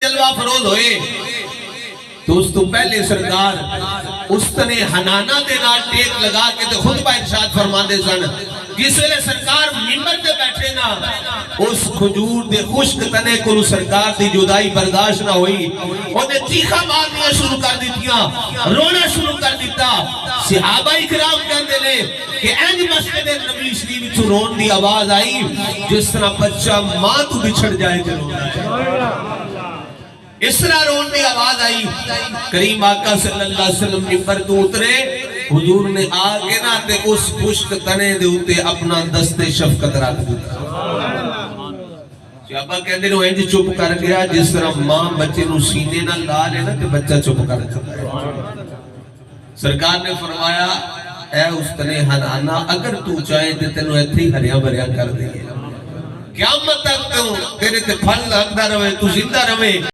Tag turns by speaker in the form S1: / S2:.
S1: جلوہ فروز ہوئے تو اس تو پہلے سرکار اس تنے حنانا دے نال ٹیک لگا کے تو خطبہ ارشاد فرما دے سن جس ویلے سرکار ممبر دے بیٹھے نا اس کھجور دے خشک تنے کو سرکار دی جدائی برداشت نہ ہوئی انہیں چیخا مارنیاں شروع کر دیتیاں رونا شروع کر دیتا صحابہ اکرام کہندے لے کہ اینج مسجد نبی شریف تو رون دی آواز آئی جس طرح بچہ ماں تو بچھڑ جائے تے رونا ہے اس طرح رون دی آواز آئی کریم آقا صلی اللہ علیہ وسلم ممبر تو اترے حضور نے آگے نہ تے اس خشک تنے دے ہوتے اپنا دست شفقت رکھ دیتا صحابہ کہندے نے انج چپ کر گیا جس طرح ماں بچے نو سینے نہ لا لے نا تے بچہ چپ کر جاتا ہے سرکار نے فرمایا اے اس تنے حنانا اگر تو چاہے تے تینوں ایتھے ہی ہریاں بھریاں کر دے قیامت تک تو تیرے تے پھل لگدا رہے تو زندہ رہے